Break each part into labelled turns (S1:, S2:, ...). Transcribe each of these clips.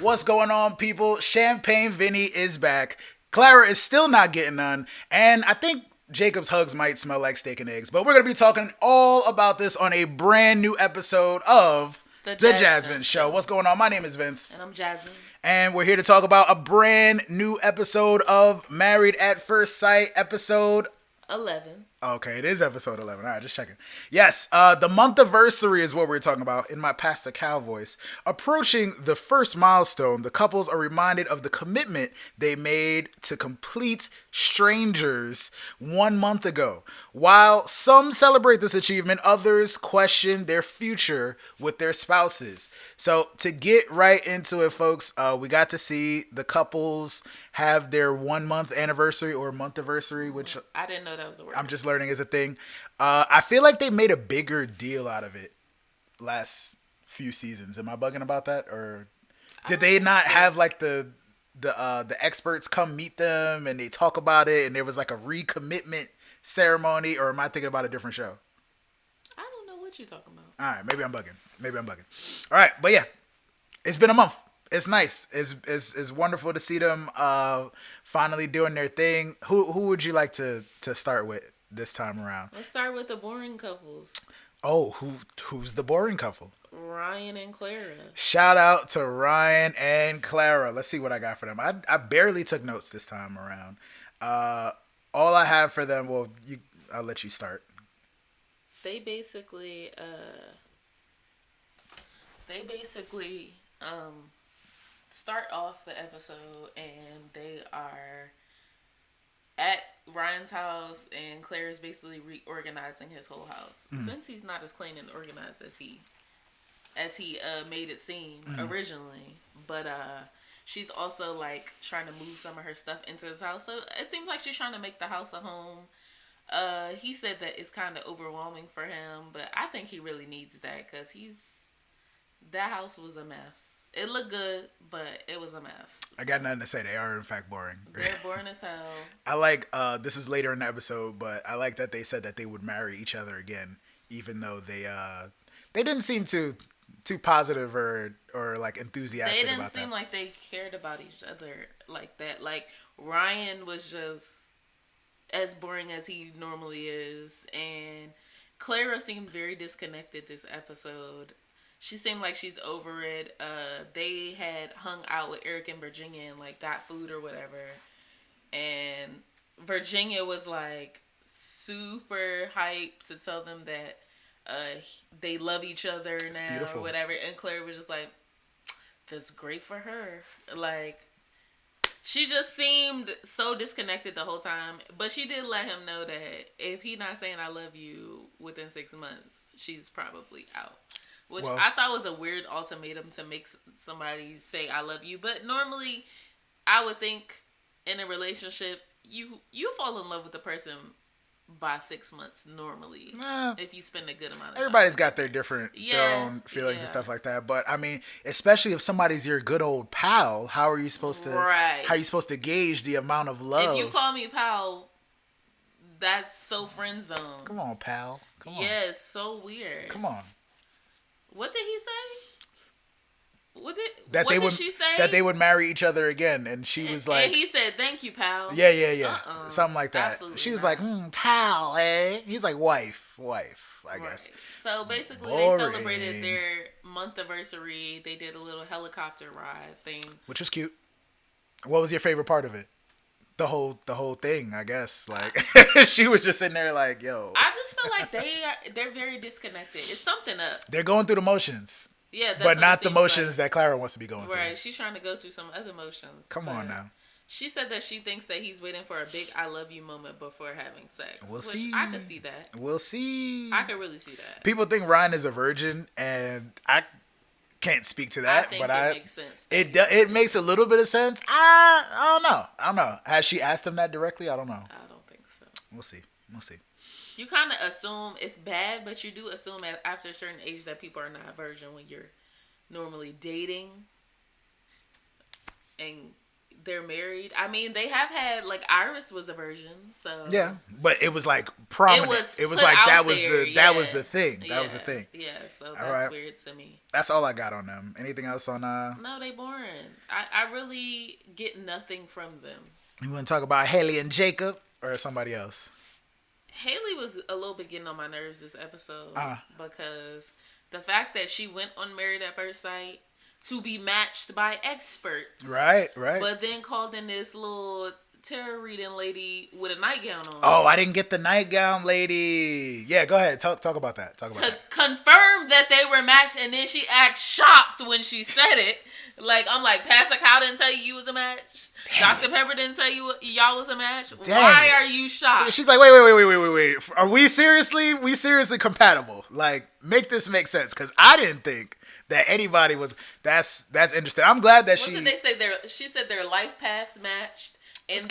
S1: What's going on, people? Champagne Vinny is back. Clara is still not getting none. And I think Jacob's hugs might smell like steak and eggs. But we're going to be talking all about this on a brand new episode of The JasVynce Show. What's going on? My name is Vince.
S2: And I'm Jasmine.
S1: And we're here to talk about a brand new episode of Married at First Sight, episode
S2: 11.
S1: Okay, it is episode 11. All right, just checking. Yes, the Monthiversary is what we're talking about in my Pastor Cal voice. Approaching the first milestone, the couples are reminded of the commitment they made to complete strangers 1 month ago. While some celebrate this achievement, others question their future with their spouses. So to get right into it, folks, we got to see the couples have their 1 month anniversary or Monthiversary, which
S2: I didn't know that was a word.
S1: I'm just learning is a thing. I feel like they made a bigger deal out of it last few seasons. Am I bugging about that, or did they not have like the experts come meet them and they talk about it and there was like a recommitment ceremony, or am I thinking about a different show?
S2: I don't know what you're talking about.
S1: All right, maybe I'm bugging. All right, but yeah, it's been a month. It's nice. It's wonderful to see them finally doing their thing. Who would you like to start with this time around?
S2: Let's start with the boring couples.
S1: Oh, who's the boring couple?
S2: Ryan and Clara.
S1: Shout out to Ryan and Clara. Let's see what I got for them. I barely took notes this time around. All I have for them, well, I'll let you start.
S2: They basically start off the episode and they are at Ryan's house and Claire's basically reorganizing his whole house. Since he's not as clean and organized as he made it seem originally. But she's also like trying to move some of her stuff into his house. So it seems like she's trying to make the house a home. He said that it's kind of overwhelming for him, but I think he really needs that because that house was a mess. It looked good, but it was a mess.
S1: I got nothing to say. They are in fact boring.
S2: They're boring as hell.
S1: I like this is later in the episode, but I like that they said that they would marry each other again, even though they didn't seem too positive or like enthusiastic about that.
S2: They didn't seem like they cared about each other like that. Like Ryan was just as boring as he normally is, and Clara seemed very disconnected this episode. She seemed like she's over it. They had hung out with Eric and Virginia and like got food or whatever. And Virginia was like super hyped to tell them that they love each other now or whatever. And Claire was just like, that's great for her. Like, she just seemed so disconnected the whole time. But she did let him know that if he not saying I love you within 6 months, she's probably out. Which I thought was a weird ultimatum to make somebody say I love you. But normally, I would think in a relationship, you fall in love with the person by 6 months normally. If you spend a good amount of time.
S1: Everybody's got their own feelings and stuff like that. But I mean, especially if somebody's your good old pal, how are you supposed to how are you supposed to gauge the amount of love?
S2: If you call me pal, that's so friend zone.
S1: Come on, pal. Come on.
S2: Yeah, it's so weird.
S1: Come on.
S2: What did he say? What did she say?
S1: That they would marry each other again, and she was like,
S2: and he said, "Thank you, pal."
S1: Yeah, something like that.
S2: Absolutely
S1: she was
S2: not.
S1: like, "Pal, eh?" He's like, "Wife, I guess."
S2: So basically, they celebrated their month-iversary. They did a little helicopter ride thing,
S1: which was cute. What was your favorite part of it? The whole thing, I guess. Like she was just in there, like, "Yo."
S2: I just feel like they're very disconnected. It's something up.
S1: They're going through the motions.
S2: Yeah,
S1: but not the motions that Clara wants to be going through.
S2: Right, she's trying to go through some other motions.
S1: Come on now.
S2: She said that she thinks that he's waiting for a big "I love you" moment before having sex.
S1: We'll see.
S2: I could see that.
S1: We'll see.
S2: I could really see that.
S1: People think Ryan is a virgin, and I can't speak to that.
S2: It makes sense.
S1: It makes a little bit of sense. I don't know. Has she asked him that directly? I don't know.
S2: I don't think so.
S1: We'll see.
S2: You kind of assume it's bad, but you do assume after a certain age that people are not a virgin when you're normally dating, and they're married. I mean, they have had like Iris was a virgin, so
S1: Yeah, but it was like prominent. It was like that was the thing. That was the thing.
S2: Yeah, so
S1: All
S2: that's
S1: right.
S2: weird to me.
S1: That's all I got on them. Anything else on
S2: No, they boring. I really get nothing from them.
S1: You want to talk about Haley and Jacob or somebody else?
S2: Haley was a little bit getting on my nerves this episode because the fact that she went on Married at First Sight to be matched by experts.
S1: Right.
S2: But then called in this little tarot reading lady with a nightgown on.
S1: Oh, I didn't get the nightgown lady. Yeah, go ahead. Talk about that.
S2: Confirm that they were matched, and then she acts shocked when she said it. Like, I'm like, Pastor Cow didn't tell you was a match? Dr. Pepper didn't tell you y'all was a match? Why are you shocked?
S1: She's like, wait. Are we seriously compatible? Like, make this make sense. Because I didn't think that anybody was. That's interesting. I'm glad that
S2: What did they say? She said their life paths matched, and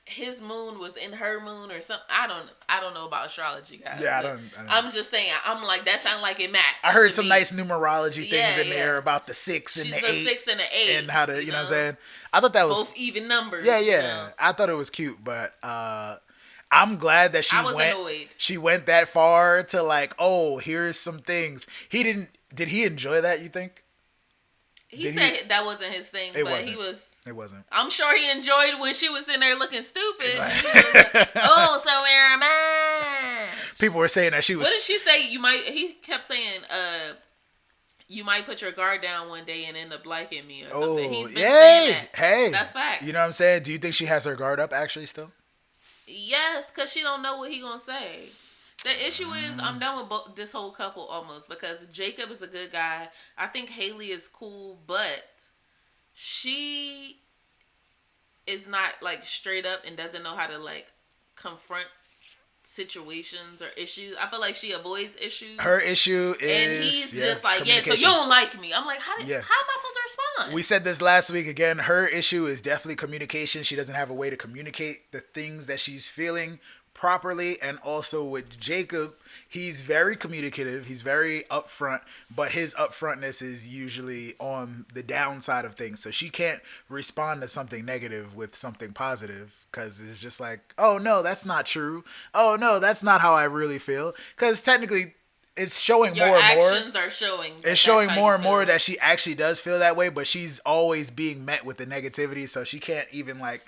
S2: his moon was in her moon or something. I don't know about astrology, guys.
S1: Yeah, I don't.
S2: I'm just saying. I'm like, that sounded like it matched.
S1: I heard some nice numerology things in there about the 6 and the 8.
S2: 6 and the 8.
S1: And how to, you know what I'm saying? I thought that was
S2: both even numbers.
S1: Yeah.
S2: You know?
S1: I thought it was cute, but I'm glad that
S2: annoyed.
S1: She went that far to like, oh, here's some things. Did he enjoy that, you think?
S2: He said that wasn't his thing,
S1: It wasn't.
S2: I'm sure he enjoyed when she was in there looking stupid. Like, oh, so where am I?
S1: People were saying that she was.
S2: What did she say? He kept saying, you might put your guard down one day and end up liking me or something. He's been saying that.
S1: Hey.
S2: That's facts.
S1: You know what I'm saying? Do you think she has her guard up actually still?
S2: Yes, because she don't know what he gonna say. The issue is, I'm done with this whole couple almost because Jacob is a good guy. I think Haley is cool, but she is not like straight up and doesn't know how to like confront situations or issues. I feel like she avoids issues.
S1: Her issue is,
S2: and he's just like, yeah, so you don't like me. I'm like, how am I supposed to respond?
S1: We said this last week again. Her issue is definitely communication. She doesn't have a way to communicate the things that she's feeling properly. And also with Jacob, he's very communicative, he's very upfront, but his upfrontness is usually on the downside of things, so she can't respond to something negative with something positive because it's just like, oh no, that's not true, oh no, that's not how I really feel, because technically it's showing
S2: your
S1: more and more.
S2: Actions are showing.
S1: It's showing more and more that she actually does feel that way, but she's always being met with the negativity, so she can't even like,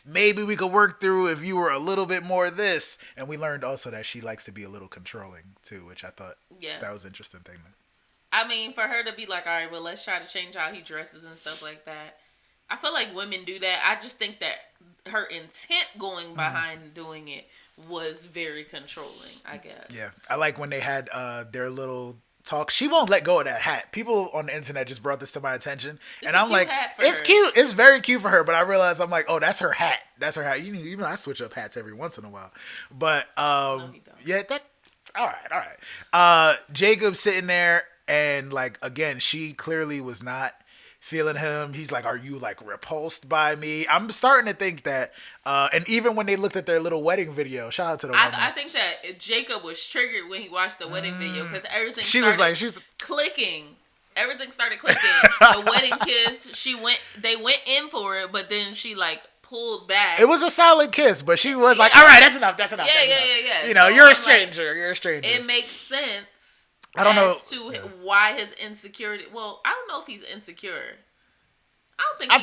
S1: maybe we could work through if you were a little bit more this. And we learned also that she likes to be a little controlling too, which I thought that was an interesting thing.
S2: I mean, for her to be like, all right, well, let's try to change how he dresses and stuff like that. I feel like women do that. I just think that her intent going behind doing it was very controlling, I guess.
S1: Yeah. I like when they had their little talk. She won't let go of that hat. People on the internet just brought this to my attention. And I'm like, it's cute. It's very cute for her. But I realized, I'm like, oh, that's her hat. That's her hat. You know, I switch up hats every once in a while. But all right. Jacob sitting there and like, again, she clearly was not feeling him. He's like, are you like repulsed by me? I'm starting to think that, and even when they looked at their little wedding video, shout out to the woman.
S2: I think that Jacob was triggered when he watched the wedding video because everything
S1: she
S2: started
S1: was
S2: clicking. Everything started clicking. The wedding kiss, they went in for it, but then she like pulled back.
S1: It was a solid kiss, but she was like, all right, that's enough.
S2: Yeah.
S1: You know, so you're a stranger. You're a stranger.
S2: It makes sense.
S1: I don't know
S2: why his insecurity. Well, I don't know if he's insecure. I don't think.
S1: I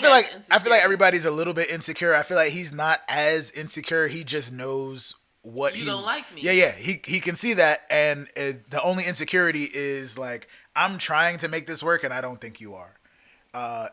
S1: feel like everybody's a little bit insecure. I feel like he's not as insecure. He just knows what
S2: you don't like me.
S1: Yeah. He can see that, and the only insecurity is like, I'm trying to make this work, and I don't think you are.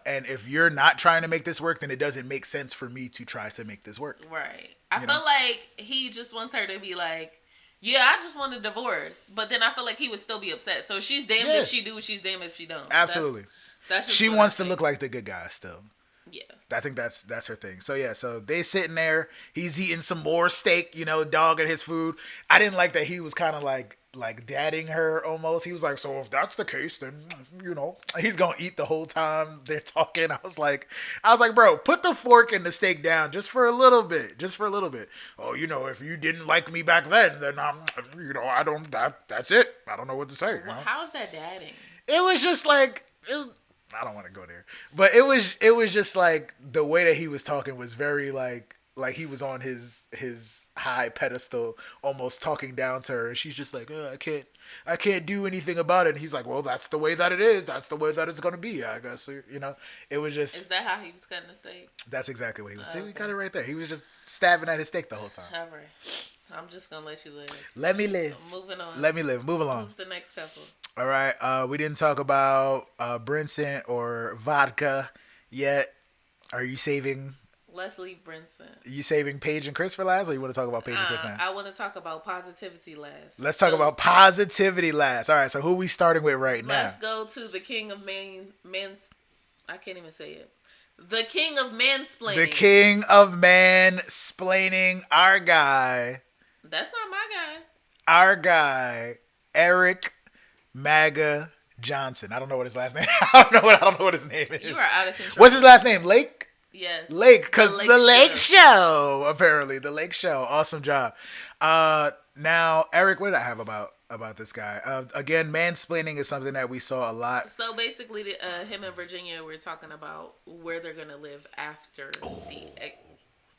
S1: And if you're not trying to make this work, then it doesn't make sense for me to try to make this work.
S2: Right. I feel like he just wants her to be like, yeah, I just want a divorce. But then I feel like he would still be upset. So she's damned if she do, she's damned if she don't.
S1: Absolutely.
S2: That's
S1: she wants to look like the good guy still.
S2: Yeah.
S1: I think that's her thing. So yeah, so they sitting there. He's eating some more steak, dogging his food. I didn't like that he was kind of like dadding her almost. He was like, so if that's the case, then he's gonna eat the whole time they're talking. I was like, bro, put the fork and the steak down just for a little bit. Oh, if you didn't like me back then I don't. That's it. I don't know what to say.
S2: Well, how's that dadding?
S1: It was just like. I don't want to go there. But it was just like the way that he was talking was very like he was on his high pedestal, almost talking down to her, and she's just like, I can't do anything about it. And he's like, well, that's the way that it is. That's the way that it's gonna be, I guess. It was just.
S2: Is that how he was cutting the steak?
S1: That's exactly what he was doing.
S2: Okay.
S1: He got it right there. He was just stabbing at his steak the whole time.
S2: All right. I'm just gonna let you live.
S1: Let me live.
S2: Moving on.
S1: Let me live. Move along.
S2: Who's the next couple?
S1: All right. We didn't talk about Brinson or vodka yet. Are you saving?
S2: Let's leave Brinson.
S1: Are you saving Paige and Chris for last, or you want to talk about Paige and Chris now?
S2: I want to talk about positivity last.
S1: Let's talk about positivity last. All right. So who are we starting with right now?
S2: Let's go to the king of I can't even say it. The king of mansplaining.
S1: The king of mansplaining. Our guy.
S2: That's not my guy.
S1: Our guy, Eric MAGA Johnson. I don't know what his last name. I don't know what his name is.
S2: You are out of control.
S1: What's his last name? Lake.
S2: Yes.
S1: Lake, because the Lake Show. Apparently, the Lake Show. Awesome job. Now, Eric, what did I have about this guy? Again, mansplaining is something that we saw a lot.
S2: So basically, him and Virginia were talking about where they're gonna live after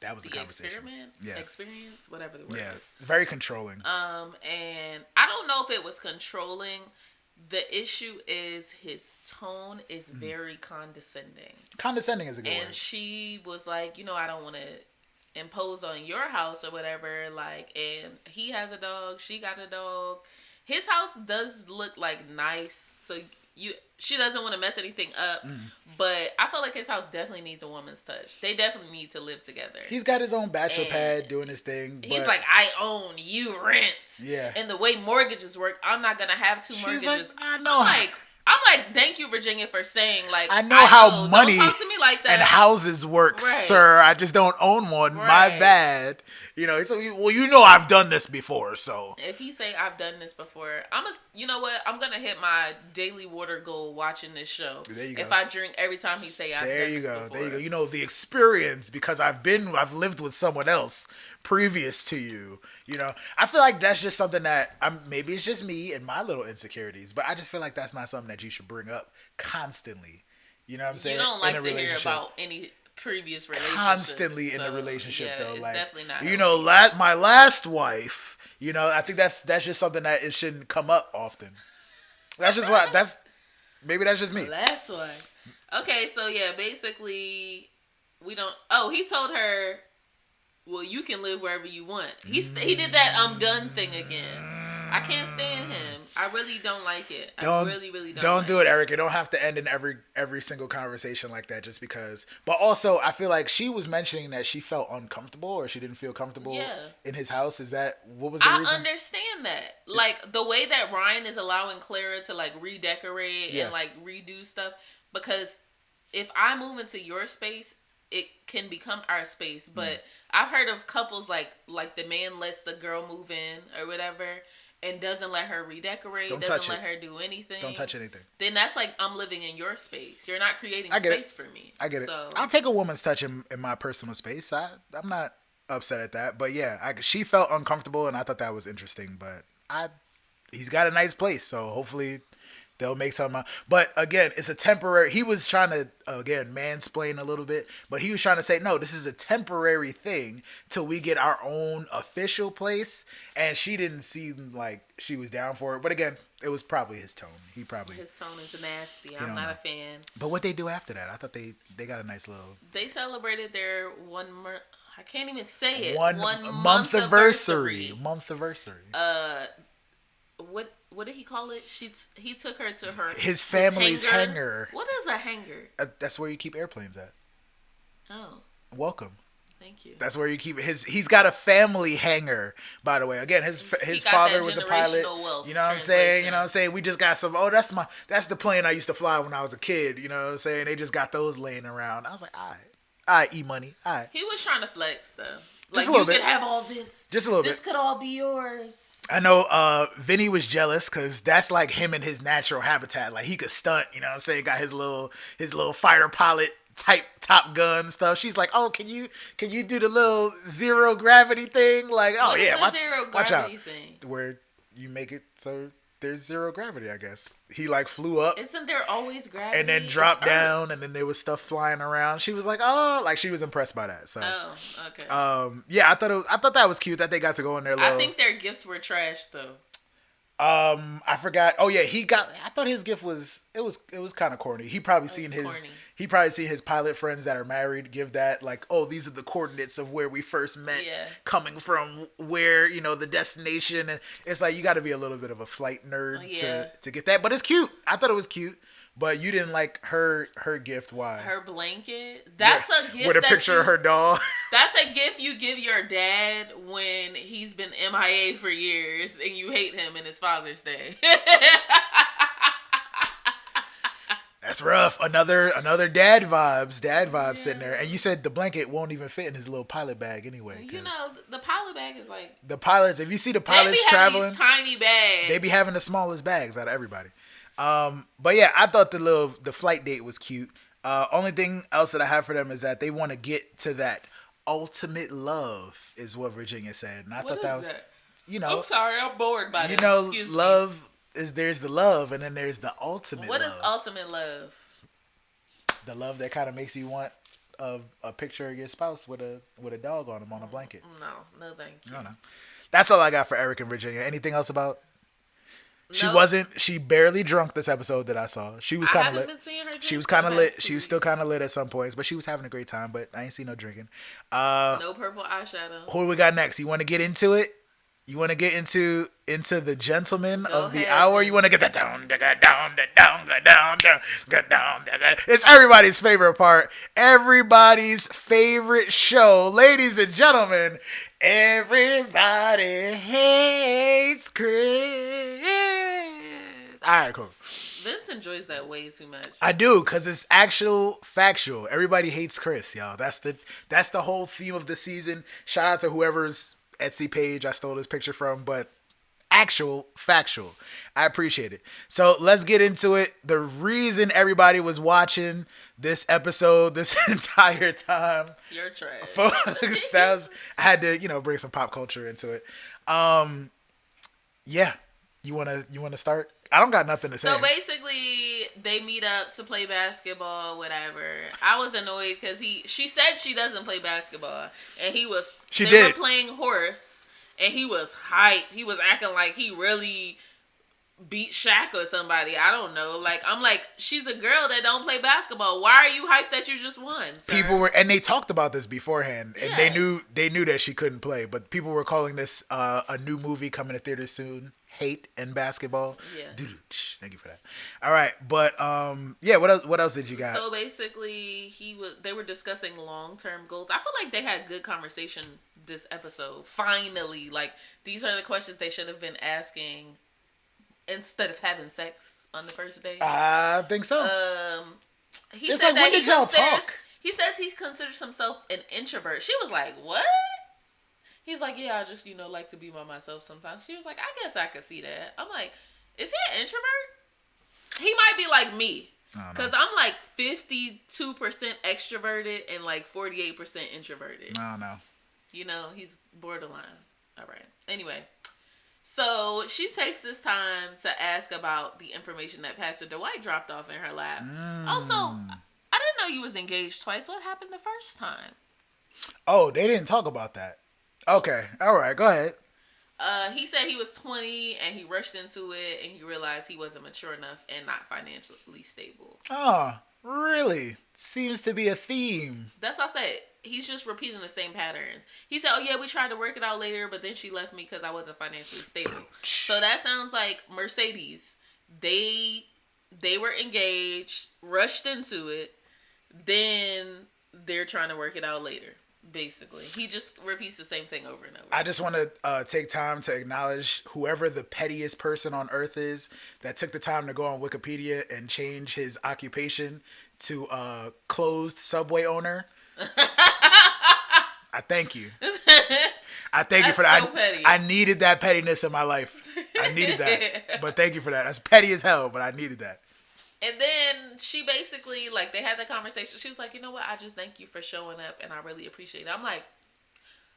S1: that was the conversation.
S2: Experience, whatever the word is.
S1: Very controlling.
S2: And I don't know if it was controlling. The issue is his tone is very condescending.
S1: Condescending is a good word.
S2: And she was like, I don't want to impose on your house or whatever. Like, and he has a dog. She got a dog. His house does look like nice. So she doesn't want to mess anything up. But I feel like his house definitely needs a woman's touch. They definitely need to live together. He's
S1: got his own bachelor pad doing his thing.
S2: He's like, I own, you rent.
S1: Yeah.
S2: And the way mortgages work, I'm not going to have two mortgages.
S1: Like, I know.
S2: I'm like, thank you, Virginia, for saying, like,
S1: I know how money
S2: don't talk to me like that.
S1: and houses work, sir. I just don't own one.
S2: Right.
S1: My bad. So, well, I've done this before, so.
S2: If he say, I've done this before, you know what? I'm going to hit my daily water goal watching this show.
S1: There you go.
S2: If I drink every time he say, I've done this before.
S1: There you go. The experience, because I've lived with someone else previous to you. I feel like that's just something that maybe it's just me and my little insecurities, but I just feel like that's not something that you should bring up constantly. You know what I'm saying?
S2: You don't like to hear about any previous relationship.
S1: Constantly in the relationship, though.
S2: It's
S1: like,
S2: definitely not.
S1: My last wife, I think that's just something that it shouldn't come up often. That's just maybe that's just me.
S2: Last wife. Okay, so yeah, basically we don't. Oh, he told her, well, you can live wherever you want. He did that I'm done thing again. I can't stand him. I really don't like it. I really, really don't.
S1: Don't do it, Eric. You don't have to end in every single conversation like that just because. But also, I feel like she was mentioning that she felt uncomfortable or she didn't feel comfortable in his house. Is that what was the reason?
S2: I understand that. Like the way that Ryan is allowing Clara to like redecorate and like redo stuff, because if I move into your space, it can become our space. But I've heard of couples like the man lets the girl move in or whatever and doesn't let her redecorate, doesn't let her do anything.
S1: Don't touch anything.
S2: Then that's like, I'm living in your space. You're not creating space for me.
S1: I get it. I'll take a woman's touch in my personal space. I'm not upset at that. But yeah, she felt uncomfortable and I thought that was interesting. But he's got a nice place, so hopefully they'll make something out. But again, it's a temporary. He was trying to, again, mansplain a little bit. But he was trying to say, no, this is a temporary thing till we get our own official place. And she didn't seem like she was down for it. But again, it was probably his tone. His
S2: tone is nasty. I'm not a fan.
S1: But what they do after that? I thought they got a nice little.
S2: They celebrated their I can't even say it.
S1: One month-iversary.
S2: What did he call it? He took her to
S1: his family's hangar.
S2: What is a hangar?
S1: That's where you keep airplanes at.
S2: Oh.
S1: Welcome.
S2: Thank you.
S1: That's where you keep he's got a family hangar, by the way. Again, his father was a pilot. You know what I'm saying? We just got some, that's the plane I used to fly when I was a kid. You know what I'm saying? They just got those laying around. I was like, all right, E-money. All right.
S2: He was trying to flex though.
S1: Just a little bit.
S2: You could have all this.
S1: Just a little bit.
S2: This could all be yours.
S1: I know Vinny was jealous because that's like him in his natural habitat. Like he could stunt, you know what I'm saying? Got his little fighter pilot type Top Gun stuff. She's like, oh, can you do the little zero gravity thing? Like, oh
S2: what
S1: yeah,
S2: is the zero gravity thing?
S1: Where you make it so there's zero gravity, I guess. He like flew up
S2: Isn't there always gravity?
S1: and then dropped down, and then there was stuff flying around. She was like, "Oh," like she was impressed by that. So,
S2: Oh, okay.
S1: yeah, I thought that was cute that they got to go in there.
S2: I think their gifts were trash though.
S1: I forgot. Oh yeah, I thought his gift was it was kind of corny. He probably seen his pilot friends that are married give that like, oh, these are the coordinates of where we first met, coming from where the destination, and it's like you got to be a little bit of a flight nerd to get that. But it's cute. I thought it was cute. But you didn't like her gift. Why?
S2: Her blanket. That's a gift.
S1: With a picture of her doll.
S2: That's a gift you give your dad when he's been MIA for years and you hate him in his Father's Day.
S1: That's rough. Another dad vibes sitting there. And you said the blanket won't even fit in his little pilot bag anyway.
S2: The pilot bag is like
S1: the pilots. If you see the pilots traveling,
S2: these tiny bags.
S1: They be having the smallest bags out of everybody. But yeah, I thought the flight date was cute. Only thing else that I have for them is that they want to get to that ultimate love, is what Virginia said, and I thought that was that?
S2: I'm sorry, I'm bored by that. Excuse
S1: love
S2: me.
S1: There's the love, and then there's the ultimate.
S2: What
S1: love.
S2: Is ultimate love?
S1: The love that kind of makes you want a picture of your spouse with a dog on him on a blanket.
S2: No, thank you.
S1: No. That's all I got for Eric and Virginia. Anything else about?
S2: No.
S1: She barely drunk this episode that I saw. She was kind of lit.
S2: Been seeing her
S1: she was kind of lit. She was still kind of lit at some points, but she was having a great time. But I ain't seen no drinking.
S2: No purple eyeshadow.
S1: Who we got next? You want to get into it? You want to get into the gentleman of the
S2: ahead,
S1: hour? You want to get that down. It's everybody's favorite part. Everybody's favorite show. Ladies and gentlemen, everybody hates Chris. All right, cool.
S2: Vince enjoys that way too much.
S1: I do, because it's factual. Everybody hates Chris, y'all. That's the whole theme of the season. Shout out to whoever's Etsy page I stole this picture from, but factual. I appreciate it. So let's get into it. The reason everybody was watching this episode this entire time.
S2: You're trash.
S1: Folks, I had to, bring some pop culture into it. Yeah. You wanna start? I don't got nothing to say.
S2: So basically, they meet up to play basketball, whatever. I was annoyed because she said she doesn't play basketball, and they were playing horse, and he was hyped. He was acting like he really beat Shaq or somebody. I don't know. Like, I'm like, she's a girl that don't play basketball. Why are you hyped that you just won, sir?
S1: People were, and they talked about this beforehand, and they knew that she couldn't play, but people were calling this a new movie coming to theaters soon. Hate and basketball. Yeah. Thank you for that. All right, but yeah. What else did you got?
S2: So basically, they were discussing long-term goals. I feel like they had good conversation this episode. Finally, like, these are the questions they should have been asking instead of having sex on the first date.
S1: I think so.
S2: He said that he says he considers himself an introvert. She was like, "What?" He's like, "Yeah, I just, like to be by myself sometimes." She was like, "I guess I could see that." I'm like, is he an introvert? He might be like me. Because I'm like 52% extroverted and like 48% introverted.
S1: I don't know.
S2: He's borderline. All right. Anyway, so she takes this time to ask about the information that Pastor Dwight dropped off in her lap. Also, I didn't know you was engaged twice. What happened the first time?
S1: Oh, they didn't talk about that. Okay. All right. Go ahead.
S2: He said he was 20 and he rushed into it and he realized he wasn't mature enough and not financially stable.
S1: Oh, really? Seems to be a theme.
S2: That's what I said. He's just repeating the same patterns. He said, "Oh yeah, we tried to work it out later, but then she left me because I wasn't financially stable." So that sounds like Mercedes. They were engaged, rushed into it, then they're trying to work it out later. Basically, he just repeats the same thing over and over.
S1: I just want to take time to acknowledge whoever the pettiest person on earth is that took the time to go on Wikipedia and change his occupation to closed Subway owner. I thank you. I thank you for that.
S2: So petty.
S1: I needed that pettiness in my life. I needed that. But thank you for that. That's petty as hell, but I needed that.
S2: And then she basically, like, they had that conversation. She was like, "You know what? I just thank you for showing up, and I really appreciate it." I'm like,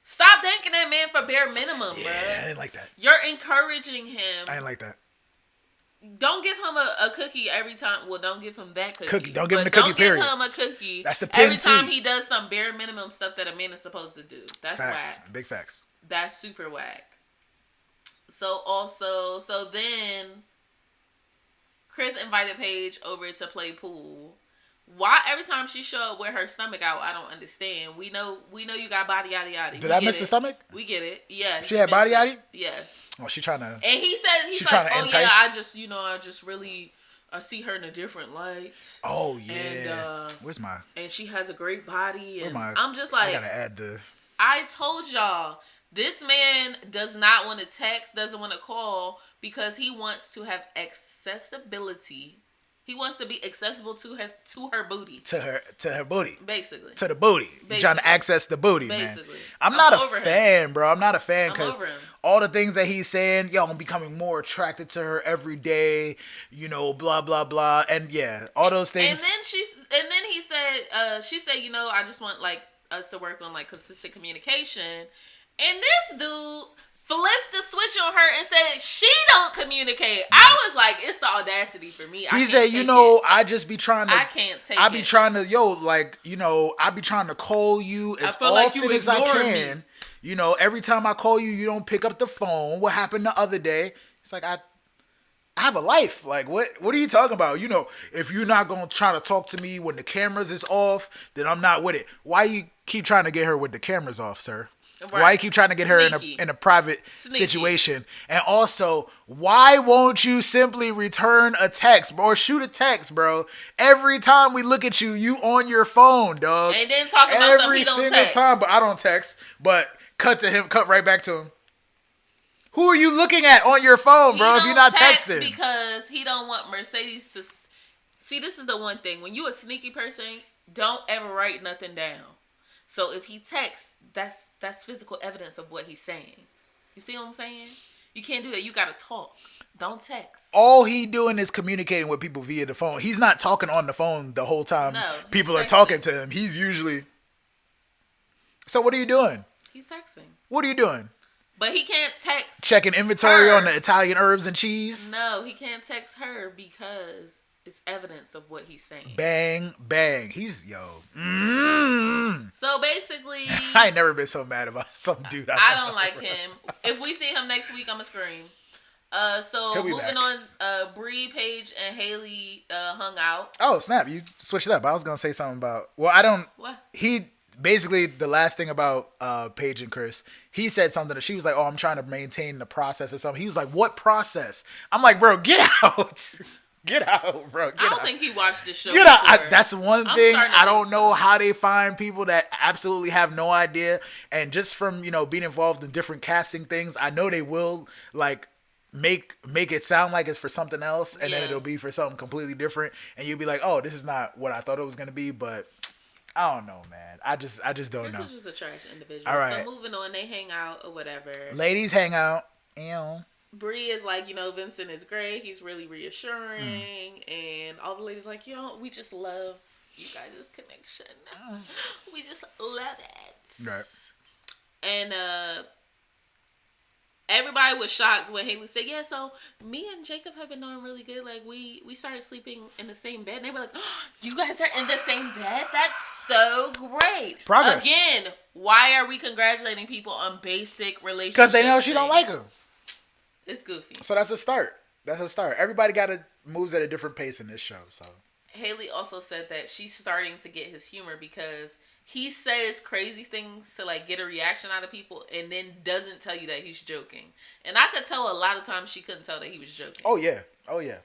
S2: stop thanking that man for bare minimum, bro.
S1: Yeah, I didn't like that.
S2: You're encouraging him.
S1: I didn't like that.
S2: Don't give him a cookie every time. Well, don't give him that cookie.
S1: Don't give him the cookie,
S2: don't
S1: period.
S2: Don't give him a cookie.
S1: That's the pin
S2: every time
S1: tweet.
S2: he does some bare minimum stuff that a man is supposed to do. That's
S1: facts.
S2: whack.
S1: Big facts.
S2: That's super whack. So then Chris invited Paige over to play pool. Why every time she show up with her stomach out, I don't understand. We know you got body yaddy yaddy.
S1: Did I miss the stomach?
S2: We get it. Yeah.
S1: She had body yaddy?
S2: Yes.
S1: Oh, she trying to.
S2: And he said he's like, oh
S1: entice?
S2: yeah, I just really see her in a different light.
S1: Oh yeah. And, where's my?
S2: And she has a great body. And
S1: I'm
S2: just like,
S1: I gotta add the.
S2: I told y'all, this man does not want to text, doesn't want to call because he wants to have accessibility. He wants to be accessible to her booty. To her booty. Basically. To the booty. You're trying to access the booty, basically. Man.
S1: I'm not a fan, bro. I'm not a fan because all the things that he's saying, yo, I'm becoming more attracted to her every day, you know, blah, blah, blah. And yeah, all those things.
S2: And then he said, she said, you know, I just want like us to work on like consistent communication. And this dude flipped the switch on her and said she don't communicate. Yeah. I was like, it's the audacity for me. He said, you know,
S1: I just be trying to.
S2: I can't take it.
S1: I be trying to, like, you know, I be trying to call you as often as I can. Me. You know, every time I call you, you don't pick up the phone. What happened the other day? It's like I have a life. Like, what are you talking about? You know, if you're not going to try to talk to me when the cameras is off, then I'm not with it. Why you keep trying to get her with the cameras off, sir? Right. Why you keep trying to get her in a private situation? And also, why won't you simply return a text or shoot a text, bro? Every time we look at you, you on your phone, dog.
S2: And then talking about something he don't text.
S1: Every single time, but I don't text. But cut right back to him. Who are you looking at on your phone, bro, if you're not texting?
S2: Because he don't want Mercedes to... See, this is the one thing. When you a sneaky person, don't ever write nothing down. So if he texts, that's physical evidence of what he's saying. You see what I'm saying? You can't do that. You gotta talk. Don't text.
S1: All he doing is communicating with people via the phone. He's not talking on the phone the whole time.
S2: No,
S1: people are talking to him. He's usually. So what are you doing?
S2: He's texting.
S1: What are you doing?
S2: But he can't text.
S1: Checking inventory on the Italian herbs and cheese.
S2: No, he can't text her because it's evidence of what he's saying.
S1: Bang, bang. He's, yo.
S2: So basically...
S1: I ain't never been so mad about some dude.
S2: I don't like him. If we see him next week, I'm going to scream. So moving on, Bree, Paige, and Haley hung out.
S1: Oh, snap. You switched it up. I was going to say something about... Well, I don't...
S2: What?
S1: He... Basically, the last thing about Paige and Chris, he said something that she was like, oh, I'm trying to maintain the process or something. He was like, what process? I'm like, bro, get out. Get out, bro.
S2: I don't think he watched the show.
S1: Get out. That's one thing. I don't know how they find people that absolutely have no idea. And just from, being involved in different casting things, I know they will like make it sound like it's for something else, and then it'll be for something completely different. And you'll be like, oh, this is not what I thought it was gonna be. But I don't know, man. I just don't know.
S2: This is just a trash individual.
S1: All right.
S2: So moving on, they hang out or whatever.
S1: Ladies hang out. Ew.
S2: Bree is like, Vincent is great. He's really reassuring. And all the ladies like, we just love you guys' connection. We just love it.
S1: Right.
S2: And everybody was shocked when Haley said, yeah, so me and Jacob have been doing really good. Like, we started sleeping in the same bed. And they were like, oh, you guys are in the same bed? That's so great.
S1: Progress.
S2: Again, why are we congratulating people on basic relationships?
S1: Because they know she don't like him.
S2: It's goofy.
S1: So that's a start. Everybody moves at a different pace in this show. So
S2: Haley also said that she's starting to get his humor because he says crazy things to like get a reaction out of people and then doesn't tell you that he's joking. And I could tell a lot of times she couldn't tell that he was joking.
S1: Oh yeah.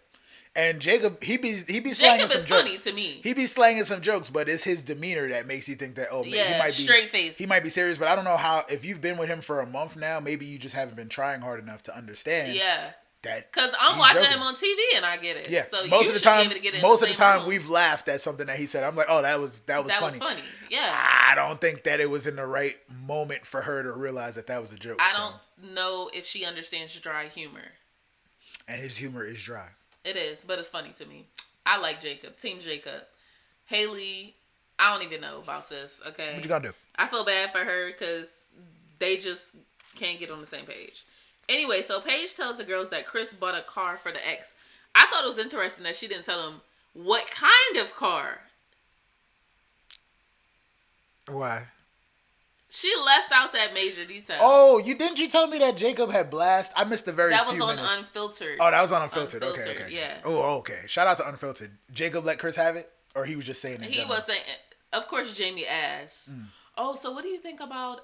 S1: And Jacob, he be slanging some jokes.
S2: Jacob is funny to me.
S1: He be slanging some jokes, but it's his demeanor that makes you think that he might be
S2: straight face.
S1: He might be serious, but I don't know how. If you've been with him for a month now, maybe you just haven't been trying hard enough to understand.
S2: Yeah.
S1: That
S2: because I'm watching him on TV and I get it.
S1: Yeah.
S2: So
S1: most of the time, we've laughed at something that he said. I'm like, oh, that was funny.
S2: That was funny. Yeah.
S1: I don't think that it was in the right moment for her to realize that was a joke.
S2: I don't know if she understands dry humor.
S1: And his humor is dry.
S2: It is, but it's funny to me. I like Jacob. Team Jacob. Haley, I don't even know about sis, okay?
S1: What you gonna do?
S2: I feel bad for her because they just can't get on the same page. Anyway, so Paige tells the girls that Chris bought a car for the ex. I thought it was interesting that she didn't tell him what kind of car.
S1: Why?
S2: She left out that major detail.
S1: Oh, didn't you tell me that Jacob had blast? I missed the very
S2: that
S1: few
S2: was on
S1: minutes.
S2: Unfiltered.
S1: Oh, that was on Unfiltered. Okay.
S2: Yeah.
S1: Oh, okay. Shout out to Unfiltered. Jacob let Chris have it, or he was just saying it.
S2: He was saying. Of course, Jamie asked. Oh, so what do you think about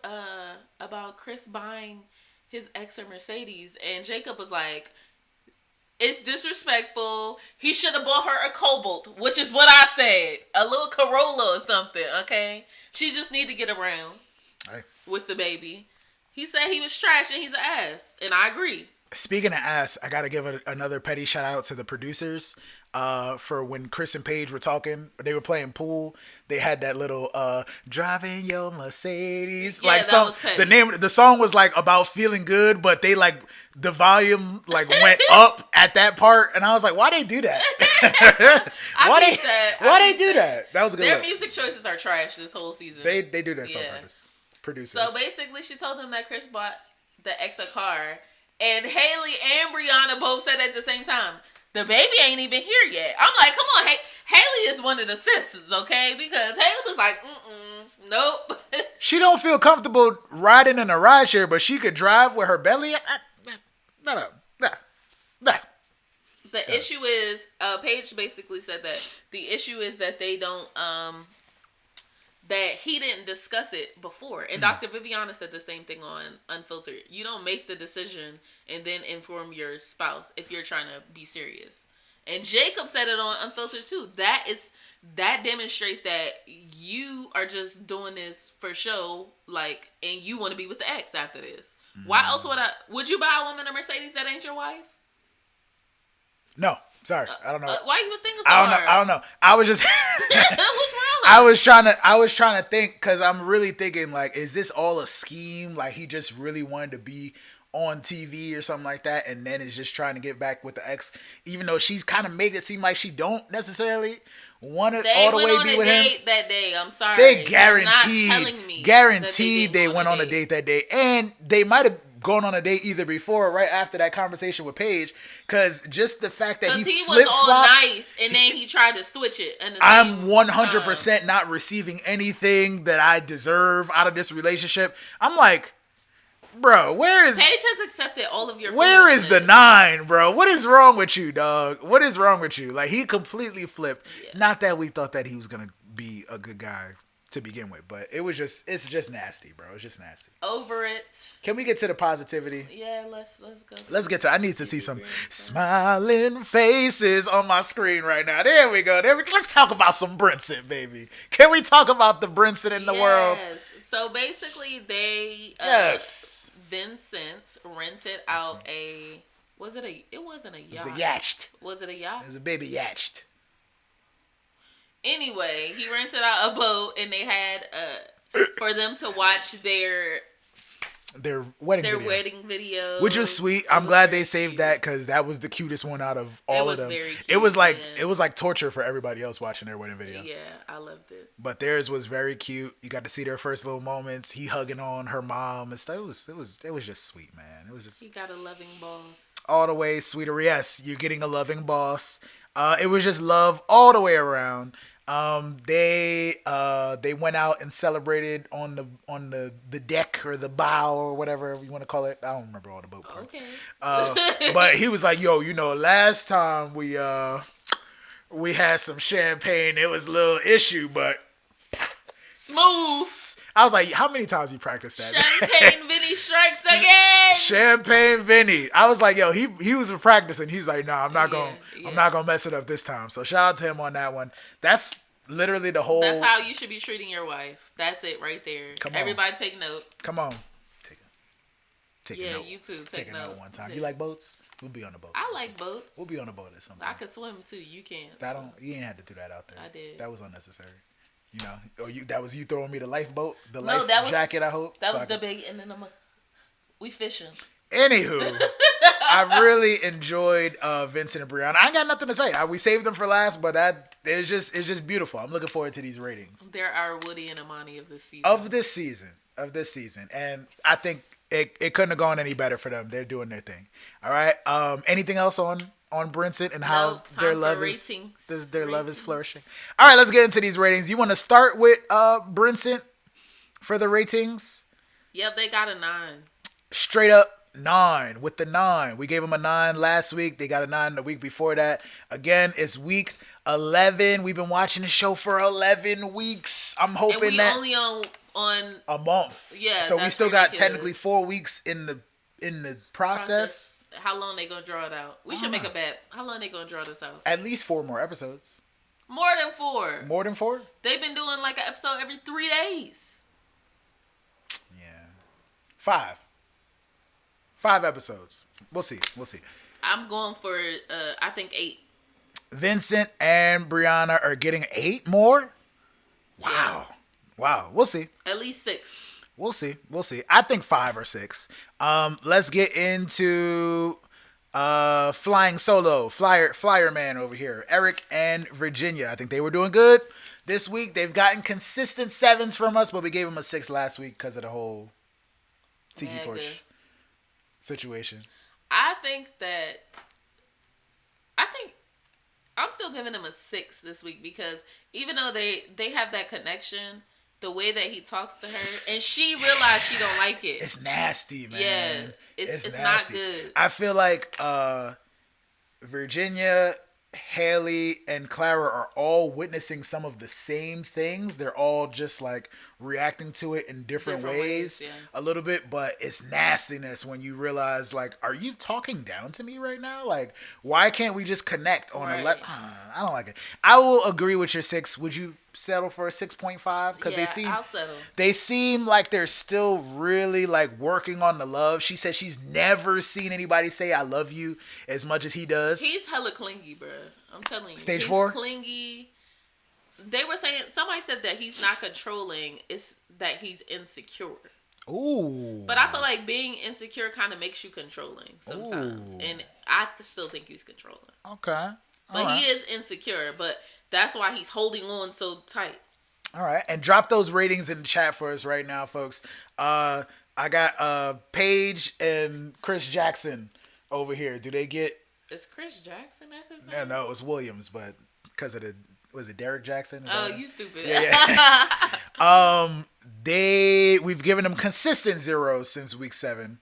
S2: Chris buying his ex a Mercedes? And Jacob was like, it's disrespectful. He should have bought her a Cobalt, which is what I said. A little Corolla or something, okay? She just need to get around with the baby. He said he was trash and he's an ass. And I agree.
S1: Speaking of ass, I got to give another petty shout out to the producers. For when Chris and Paige were talking, they were playing pool. They had that little driving your Mercedes.
S2: Yeah,
S1: like
S2: that was petty.
S1: The song was like about feeling good, but they like the volume like went up at that part, and I was like, why they do that? Why they do that? That was a good
S2: Their
S1: look.
S2: music choices are trash this whole season.
S1: They do that on purpose. Producers.
S2: So basically, she told him that Chris bought the ex a car, and Haley and Brianna both said at the same time, the baby ain't even here yet. I'm like, come on, Haley is one of the sisters, okay? Because Haley was like, nope.
S1: She don't feel comfortable riding in a rideshare, but she could drive with her belly. No.
S2: The issue is, Paige basically said that the issue is that they don't, that he didn't discuss it before. And Dr. Viviana said the same thing on Unfiltered. You don't make the decision and then inform your spouse if you're trying to be serious. And Jacob said it on Unfiltered too. That demonstrates that you are just doing this for show, like, and you want to be with the ex after this. Why else would you buy a woman a Mercedes that ain't your wife?
S1: No. Sorry, I don't know.
S2: Why you was thinking so hard?
S1: I don't know. I was just.
S2: What's wrong?
S1: I was trying to think, because I'm really thinking, like, is this all a scheme? Like, he just really wanted to be on TV or something like that, and then is just trying to get back with the ex, even though she's kind of made it seem like she don't necessarily want to all the way be with him.
S2: They went on a date that day. I'm sorry.
S1: They
S2: guaranteed
S1: they went on a date that day, and they might have gone on a date either before or right after that conversation with Paige, because just the fact that he
S2: was all nice and then he tried to switch it.
S1: I'm 100% not receiving anything that I deserve out of this relationship. I'm like, bro, where is
S2: Paige has accepted all of your
S1: where is the 9, bro? What is wrong with you, dog? What is wrong with you? Like, he completely flipped. Yeah. Not that we thought that he was gonna be a good guy to begin with, but it's just nasty, bro. It's just nasty.
S2: Over it.
S1: Can we get to the positivity?
S2: Yeah, let's go.
S1: Let's get to. I need to see some smiling faces on my screen right now. There we go. Let's talk about some Brinson, baby. Can we talk about the Brinson in the world?
S2: So basically, they Vincent rented out it wasn't a yacht.
S1: It was a yacht.
S2: Was it a yacht?
S1: It was a baby yacht.
S2: Anyway, he rented out a boat, and they had for them to watch their wedding video,
S1: which was sweet. I'm glad they saved that, because that was the cutest one out of all of them.
S2: Very cute,
S1: it was like torture for everybody else watching their wedding video.
S2: Yeah, I loved it.
S1: But theirs was very cute. You got to see their first little moments. He hugging on her mom and stuff. It was just sweet, man. It was just.
S2: He got a loving boss.
S1: All the way, sweeter. Yes, you're getting a loving boss. It was just love all the way around. They went out and celebrated on the deck or the bow or whatever you want to call it. I don't remember all the boat parts.
S2: Okay.
S1: But he was like, yo, last time we had some champagne, it was a little issue, but
S2: smooth.
S1: I was like, how many times you practiced that?
S2: Champagne Vinny strikes again.
S1: Champagne Vinny. I was like, yo, he was practicing. He's like, no, I'm not gonna mess it up this time. So shout out to him on that one. That's literally the whole.
S2: That's how you should be treating your wife. That's it right there.
S1: Come on.
S2: Everybody take note.
S1: Come on. Take a note.
S2: Yeah, you too.
S1: Take a note one time. You like boats? We'll be on the boat.
S2: I like boats.
S1: We'll be on the boat at some point.
S2: I could swim too. You can't.
S1: You ain't had to do that out there.
S2: I did.
S1: That was unnecessary. That was you throwing me the lifeboat, jacket. I hope
S2: that was the big end of the month. We fishing.
S1: Anywho, I really enjoyed Vincent and Brianna. I ain't got nothing to say. We saved them for last, but it's just beautiful. I'm looking forward to these ratings.
S2: There are Woody and Amani of this season. Of this season, and I think it couldn't have gone any better for them. They're doing their thing. All right. Anything else on
S1: on Brinson and how their love is
S2: ratings.
S1: flourishing. All right, let's get into these ratings. You want to start with Brinson for the ratings?
S2: Yep, they got a 9.
S1: Straight up 9 with the 9. We gave them a 9 last week. They got a 9 the week before that. Again, it's week 11. We've been watching the show for 11 weeks. I'm hoping
S2: and we
S1: that
S2: only on
S1: a month.
S2: Yeah,
S1: so we still
S2: ridiculous.
S1: Got technically 4 weeks in the process.
S2: How long they gonna draw it out? We should make a bet. How long they gonna draw this out?
S1: At least 4 more episodes.
S2: More than 4.
S1: More than 4?
S2: They've been doing like an episode every 3 days.
S1: Yeah. 5. 5 episodes. We'll see.
S2: I'm going for I think 8.
S1: Vincent and Brianna are getting 8 more? Wow.
S2: Yeah.
S1: Wow. We'll see.
S2: At least 6.
S1: We'll see. I think 5 or 6. Let's get into flying solo, flyer man over here. Eric and Virginia. I think they were doing good this week. They've gotten consistent 7s from us, but we gave them a 6 last week because of the whole Tiki Torch situation.
S2: I think I'm still giving them a 6 this week because even though they have that connection, the way that he talks to her, and she realized she don't like it.
S1: It's nasty, man.
S2: Yeah, it's not good.
S1: I feel like Virginia, Haley, and Clara are all witnessing some of the same things. They're all just like reacting to it in different ways
S2: yeah.
S1: a little bit, but it's nastiness when you realize, like, are you talking down to me right now? Like, why can't we just connect on
S2: right.
S1: I don't like it. I will agree with your 6. Would you settle for a 6.5? Because
S2: I'll settle.
S1: They seem like they're still really like working on the love. She said she's never seen anybody say I love you as much as he does.
S2: He's hella clingy, bro. I'm telling you.
S1: Stage 4?
S2: Clingy. They were saying, somebody said that he's not controlling, it's that he's insecure.
S1: Ooh.
S2: But I feel like being insecure kind of makes you controlling sometimes. Ooh. And I still think he's controlling.
S1: Okay.
S2: But he is insecure, but that's why he's holding on so tight.
S1: All right. And drop those ratings in the chat for us right now, folks. I got Paige and Chris Jackson over here. Do they get...
S2: Is Chris Jackson? That's his name?
S1: No, it was Williams, but because of the... Was it Derek Jackson?
S2: You stupid.
S1: Yeah. We've given them consistent 0s since week 7.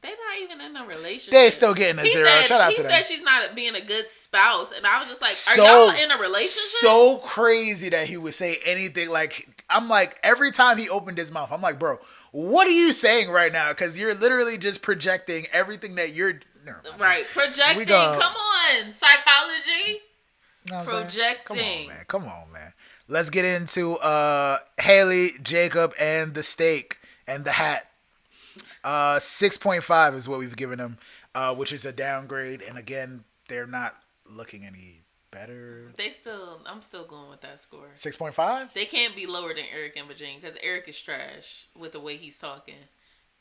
S2: They're not even in a relationship.
S1: They still getting a 0. Shout out to them.
S2: He said she's not being a good spouse, and I was just like, "Are y'all in a relationship?"
S1: So crazy that he would say anything like. I'm like, every time he opened his mouth, I'm like, bro, what are you saying right now? Because you're literally just projecting everything that you're.
S2: Right, projecting. Come on, psychology.
S1: You know
S2: Projecting.
S1: Come on, man. Let's get into Haley, Jacob, and the steak and the hat. 6.5 is what we've given them, which is a downgrade. And again, they're not looking any better.
S2: I'm still going with that score.
S1: 6.5?
S2: They can't be lower than Eric and Virginia because Eric is trash with the way he's talking.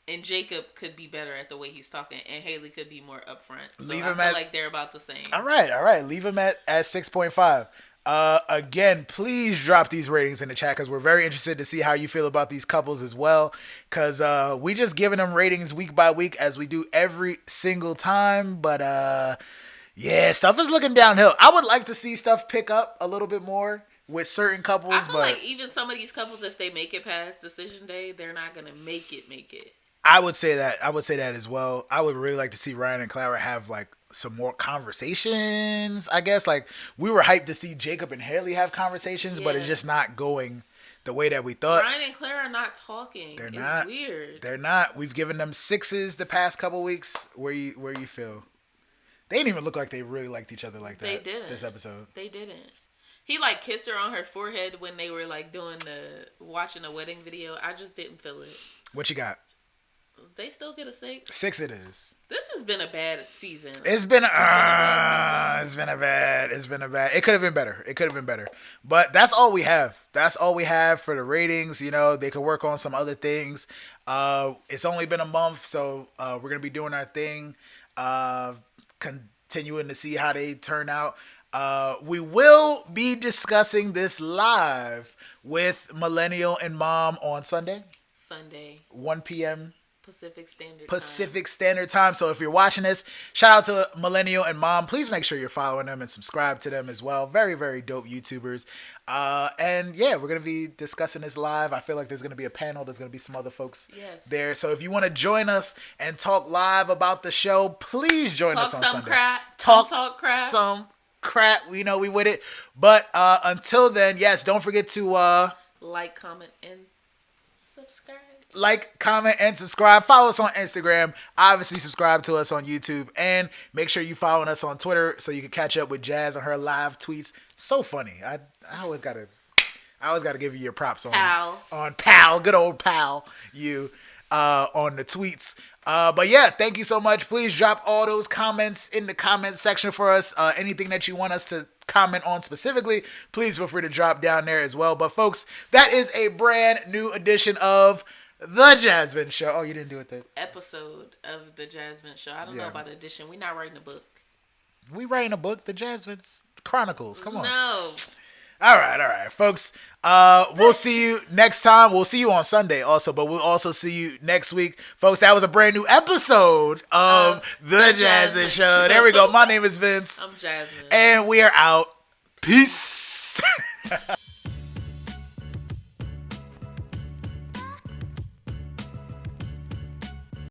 S2: And Jacob could be better at the way he's talking, and Haley could be more upfront. So I feel like they're about the same.
S1: All right. Leave them at 6.5. Again, please drop these ratings in the chat because we're very interested to see how you feel about these couples as well. Because we just giving them ratings week by week as we do every single time. But yeah, stuff is looking downhill. I would like to see stuff pick up a little bit more with certain couples.
S2: I feel like even some of these couples, if they make it past decision day, they're not gonna make it.
S1: I would say that as well. I would really like to see Ryan and Clara have like some more conversations, I guess. Like, we were hyped to see Jacob and Haley have conversations, but it's just not going the way that we thought.
S2: Ryan and Clara are not talking. It's not. Weird.
S1: They're not. We've given them 6s the past couple weeks. Where you feel? They didn't even look like they really liked each other like that.
S2: They didn't.
S1: This episode.
S2: They didn't. He like kissed her on her forehead when they were like watching a wedding video. I just didn't feel it.
S1: What you got?
S2: They still get a 6.
S1: 6 it is.
S2: This has been a bad season.
S1: It's been a bad. It could have been better. But that's all we have. That's all we have for the ratings. You know, they could work on some other things. It's only been a month, so we're gonna be doing our thing, continuing to see how they turn out. We will be discussing this live with Millennial and Mom on Sunday. 1 p.m.
S2: Pacific
S1: Standard Time. So if you're watching this, shout out to Millennial and Mom. Please make sure you're following them and subscribe to them as well. Very, very dope YouTubers. And yeah, we're going to be discussing this live. I feel like there's going to be a panel. There's going to be some other folks there. So if you want to join us and talk live about the show, please join us on Sunday. Talk crap. Some crap. We know we with it. But until then, yes, don't forget to
S2: like, comment, and subscribe.
S1: Like, comment, and subscribe. Follow us on Instagram. Obviously, subscribe to us on YouTube. And make sure you following us on Twitter so you can catch up with Jazz on her live tweets. So funny. I always gotta give you your props on Pal. Good old Pal. You on the tweets. But yeah, thank you so much. Please drop all those comments in the comment section for us. Anything that you want us to comment on specifically, please feel free to drop down there as well. But folks, that is a brand new edition of The JasVynce Show. Oh, you didn't do it then.
S2: Episode of The JasVynce Show. I don't know about edition. We're not writing a book.
S1: We writing a book, The JasVynce Chronicles. Come on.
S2: No.
S1: All right, folks. We'll see you next time. We'll see you on Sunday also, but we'll also see you next week. Folks, that was a brand new episode of The JasVynce Show. There we go. My name is Vince.
S2: I'm Jasmine.
S1: And we are out. Peace.